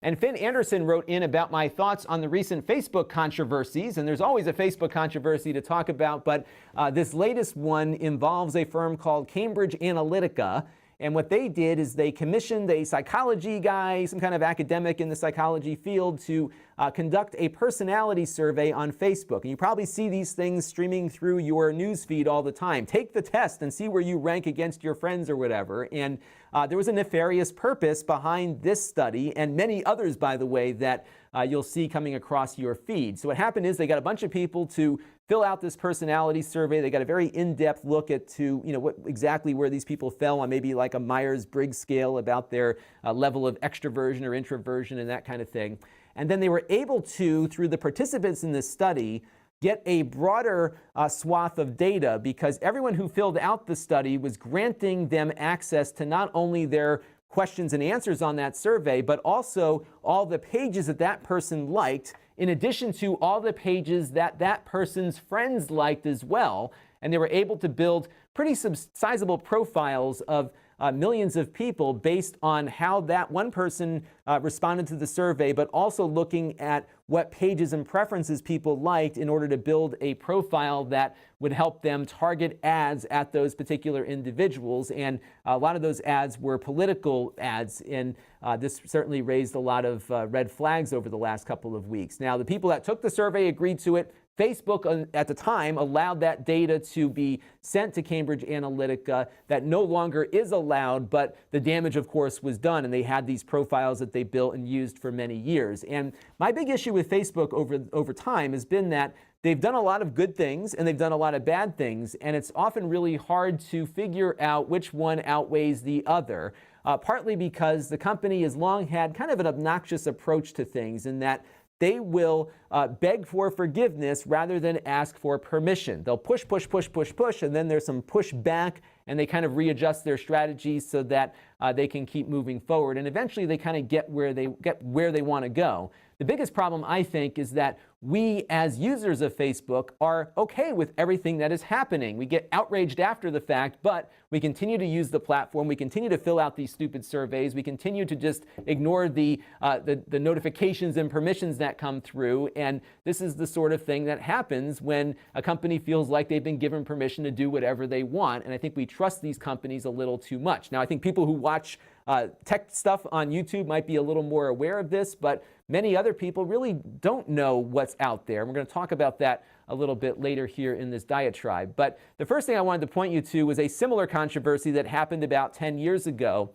And Finn Anderson wrote in about my thoughts on the recent Facebook controversies. And there's always a Facebook controversy to talk about, but this latest one involves a firm called Cambridge Analytica. And what they did is they commissioned a psychology guy, some kind of academic in the psychology field, to conduct a personality survey on Facebook. And you probably see these things streaming through your news feed all the time. Take the test and see where you rank against your friends or whatever. And there was a nefarious purpose behind this study and many others, by the way, that you'll see coming across your feed. So what happened is they got a bunch of people to fill out this personality survey. They got a very in-depth look at what exactly where these people fell on maybe like a Myers-Briggs scale about their level of extroversion or introversion and that kind of thing. And then they were able to, through the participants in this study, get a broader swath of data, because everyone who filled out the study was granting them access to not only their questions and answers on that survey, but also all the pages that that person liked, in addition to all the pages that that person's friends liked as well. And they were able to build pretty sizable profiles of millions of people based on how that one person responded to the survey, but also looking at what pages and preferences people liked in order to build a profile that would help them target ads at those particular individuals. And a lot of those ads were political ads, and this certainly raised a lot of red flags over the last couple of weeks. Now, the people that took the survey agreed to it. Facebook at the time allowed that data to be sent to Cambridge Analytica. That no longer is allowed, but the damage, of course, was done, and they had these profiles that they built and used for many years. And my big issue with Facebook over time has been that they've done a lot of good things and they've done a lot of bad things, and it's often really hard to figure out which one outweighs the other, partly because the company has long had kind of an obnoxious approach to things in that they will beg for forgiveness rather than ask for permission. They'll push, and then there's some pushback, and they kind of readjust their strategies so that they can keep moving forward. And eventually they kind of get where they want to go. The biggest problem, I think, is that we as users of Facebook are okay with everything that is happening. We get outraged after the fact, but we continue to use the platform. We continue to fill out these stupid surveys. We continue to just ignore the notifications and permissions that come through. And this is the sort of thing that happens when a company feels like they've been given permission to do whatever they want. And I think we trust these companies a little too much. Now, I think people who watch tech stuff on YouTube might be a little more aware of this, but many other people really don't know what's out there. And we're going to talk about that a little bit later here in this diatribe. But the first thing I wanted to point you to was a similar controversy that happened about 10 years ago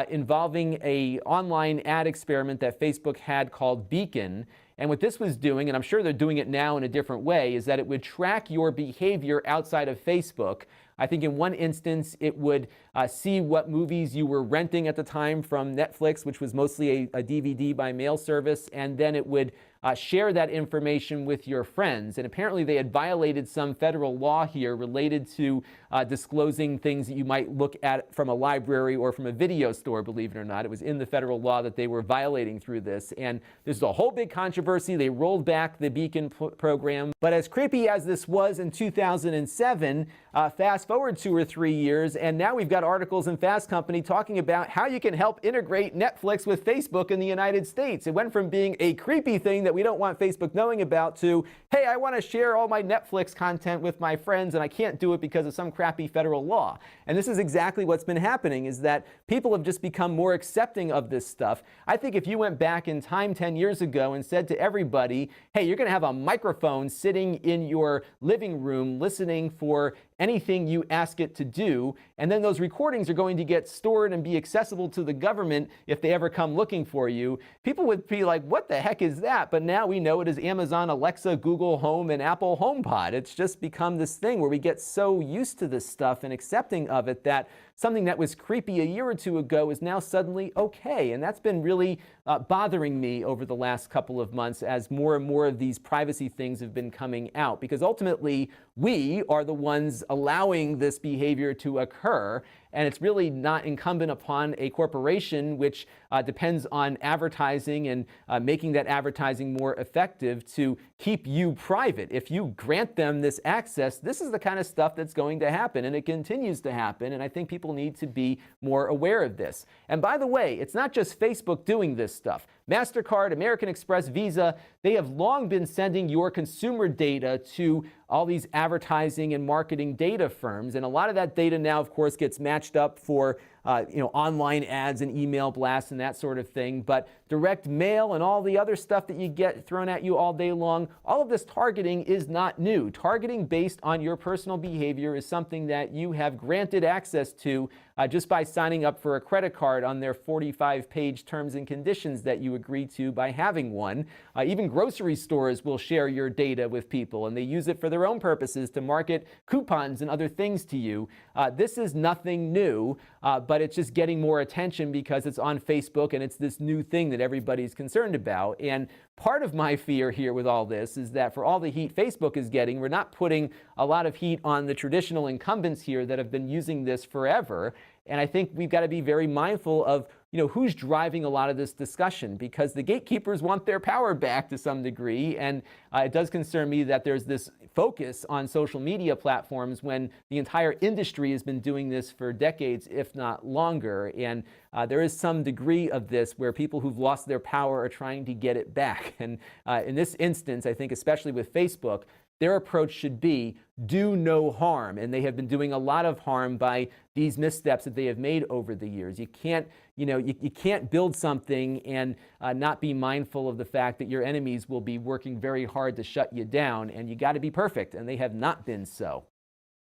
involving an online ad experiment that Facebook had called Beacon. And what this was doing, and I'm sure they're doing it now in a different way, is that it would track your behavior outside of Facebook. I think in one instance, it would see what movies you were renting at the time from Netflix, which was mostly a DVD by mail service, and then it would share that information with your friends. And apparently they had violated some federal law here related to disclosing things that you might look at from a library or from a video store, believe it or not. It was in the federal law that they were violating through this. And this is a whole big controversy. They rolled back the Beacon program. But as creepy as this was in 2007, fast forward 2 or 3 years, and now we've got articles in Fast Company talking about how you can help integrate Netflix with Facebook in the United States. It went from being a creepy thing that we don't want Facebook knowing about to, hey, I want to share all my Netflix content with my friends and I can't do it because of some crappy federal law. And this is exactly what's been happening, is that people have just become more accepting of this stuff. I think if you went back in time 10 years ago and said to everybody, hey, you're going to have a microphone sitting in your living room listening for anything you ask it to do, and then those recordings are going to get stored and be accessible to the government if they ever come looking for you, people would be like, what the heck is that? But now we know it is Amazon Alexa, Google Home, and Apple HomePod. It's just become this thing where we get so used to this stuff and accepting of it that something that was creepy a year or two ago is now suddenly okay. And that's been really bothering me over the last couple of months as more and more of these privacy things have been coming out, because ultimately we are the ones allowing this behavior to occur. And it's really not incumbent upon a corporation, which depends on advertising and making that advertising more effective, to keep you private. If you grant them this access, this is the kind of stuff that's going to happen, and it continues to happen. And I think people need to be more aware of this. And by the way, it's not just Facebook doing this stuff. MasterCard, American Express, Visa, they have long been sending your consumer data to all these advertising and marketing data firms. And a lot of that data now, of course, gets matched up for online ads and email blasts and that sort of thing. But direct mail and all the other stuff that you get thrown at you all day long, all of this targeting is not new. Targeting based on your personal behavior is something that you have granted access to just by signing up for a credit card on their 45-page terms and conditions that you agree to by having one. Even grocery stores will share your data with people, and they use it for their own purposes to market coupons and other things to you. This is nothing new, but it's just getting more attention because it's on Facebook and it's this new thing that everybody's concerned about. And part of my fear here with all this is that for all the heat Facebook is getting, we're not putting a lot of heat on the traditional incumbents here that have been using this forever. And I think we've got to be very mindful of who's driving a lot of this discussion, because the gatekeepers want their power back to some degree. And it does concern me that there's this focus on social media platforms when the entire industry has been doing this for decades, if not longer. And there is some degree of this where people who've lost their power are trying to get it back. And in this instance, I think especially with Facebook, their approach should be do no harm. And they have been doing a lot of harm by these missteps that they have made over the years. You can't, you can't build something and not be mindful of the fact that your enemies will be working very hard to shut you down, and you got to be perfect, and they have not been so.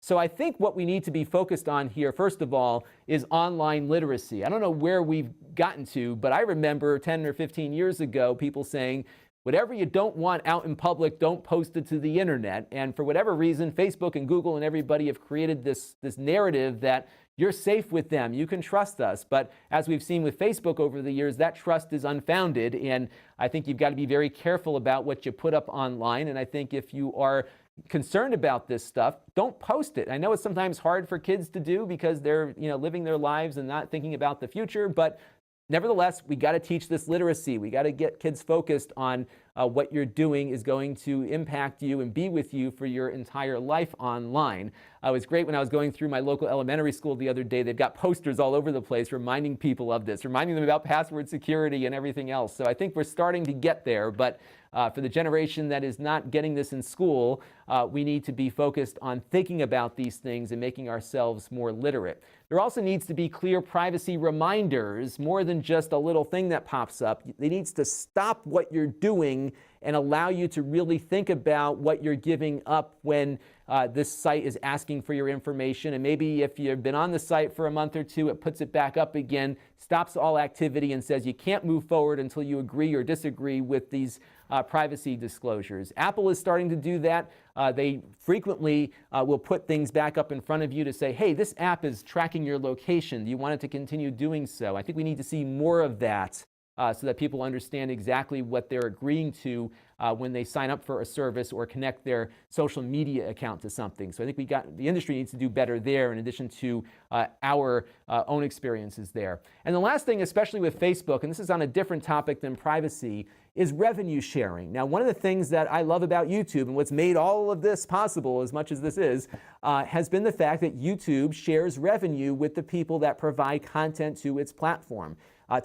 So I think what we need to be focused on here, first of all, is online literacy. I don't know where we've gotten to, but I remember 10 or 15 years ago, people saying, whatever you don't want out in public, don't post it to the internet. And for whatever reason, Facebook and Google and everybody have created this narrative that you're safe with them, you can trust us. But as we've seen with Facebook over the years, that trust is unfounded. And I think you've got to be very careful about what you put up online. And I think if you are concerned about this stuff, don't post it. I know it's sometimes hard for kids to do because they're living their lives and not thinking about the future, but nevertheless, we got to teach this literacy. We got to get kids focused on what you're doing is going to impact you and be with you for your entire life online. It was great when I was going through my local elementary school the other day. They've got posters all over the place reminding people of this, reminding them about password security and everything else. So I think we're starting to get there, but for the generation that is not getting this in school, we need to be focused on thinking about these things and making ourselves more literate. There also needs to be clear privacy reminders, more than just a little thing that pops up. It needs to stop what you're doing and allow you to really think about what you're giving up when this site is asking for your information. And maybe if you've been on the site for a month or two, it puts it back up again, stops all activity, and says you can't move forward until you agree or disagree with these privacy disclosures. Apple is starting to do that. They frequently will put things back up in front of you to say, hey, this app is tracking your location. Do you want it to continue doing so? I think we need to see more of that so that people understand exactly what they're agreeing to when they sign up for a service or connect their social media account to something. So I think the industry needs to do better there in addition to our own experiences there. And the last thing, especially with Facebook, and this is on a different topic than privacy, is revenue sharing. Now, one of the things that I love about YouTube and what's made all of this possible, as much as this is, has been the fact that YouTube shares revenue with the people that provide content to its platform.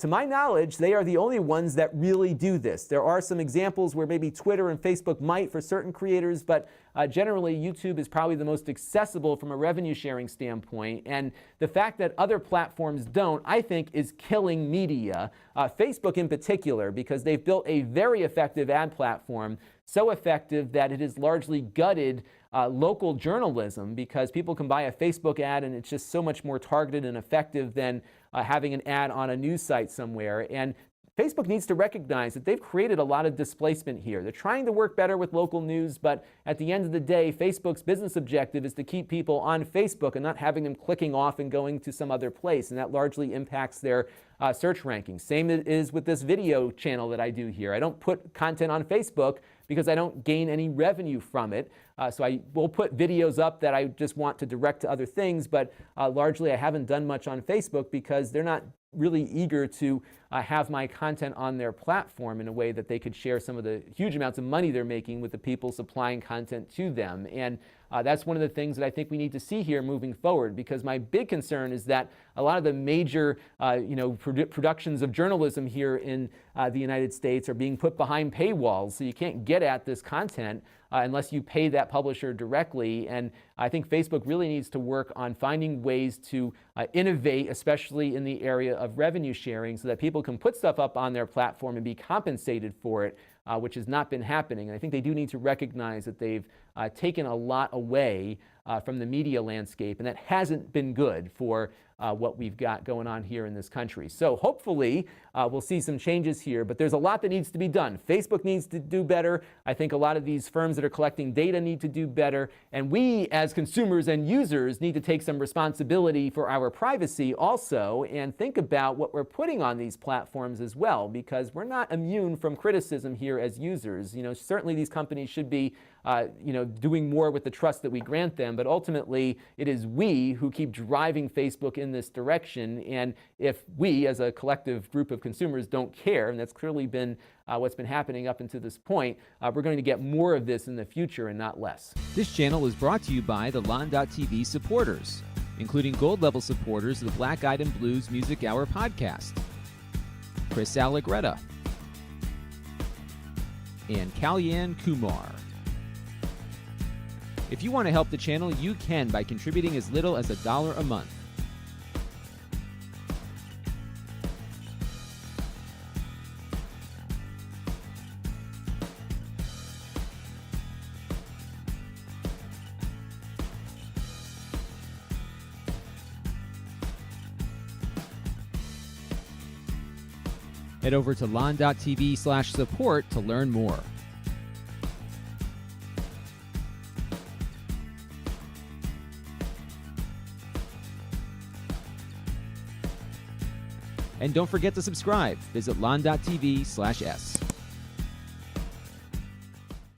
To my knowledge, they are the only ones that really do this. There are some examples where maybe Twitter and Facebook might for certain creators, but generally YouTube is probably the most accessible from a revenue sharing standpoint. And the fact that other platforms don't, I think, is killing media. Facebook in particular, because they've built a very effective ad platform, so effective that it has largely gutted local journalism, because people can buy a Facebook ad and it's just so much more targeted and effective than having an ad on a news site somewhere. And Facebook needs to recognize that they've created a lot of displacement here. They're trying to work better with local news, but at the end of the day, Facebook's business objective is to keep people on Facebook and not having them clicking off and going to some other place, and that largely impacts their search rankings. Same is with this video channel that I do here. I don't put content on Facebook because I don't gain any revenue from it. So I will put videos up that I just want to direct to other things, but largely I haven't done much on Facebook because they're not really eager to have my content on their platform in a way that they could share some of the huge amounts of money they're making with the people supplying content to them. And that's one of the things that I think we need to see here moving forward, because my big concern is that a lot of the major productions of journalism here in the United States are being put behind paywalls, so you can't get at this content unless you pay that publisher directly. And I think Facebook really needs to work on finding ways to innovate, especially in the area of revenue sharing, so that people can put stuff up on their platform and be compensated for it, which has not been happening. And I think they do need to recognize that they've taken a lot away from the media landscape, and that hasn't been good for what we've got going on here in this country. So hopefully we'll see some changes here, but there's a lot that needs to be done. Facebook needs to do better. I think a lot of these firms that are collecting data need to do better, and we as consumers and users need to take some responsibility for our privacy also, and think about what we're putting on these platforms as well, because we're not immune from criticism here as users. Certainly these companies should be doing more with the trust that we grant them, but ultimately it is we who keep driving Facebook in this direction. And if we as a collective group of consumers don't care, and that's clearly been what's been happening up until this point, we're going to get more of this in the future and not less. This channel is brought to you by the Lon.TV supporters, including gold level supporters of the Black Eyed and Blues Music Hour podcast, Chris Allegretta, and Kalyan Kumar. If you want to help the channel, you can by contributing as little as $1 a month. Head over to lon.tv/support to learn more. And don't forget to subscribe. Visit lon.tv/s.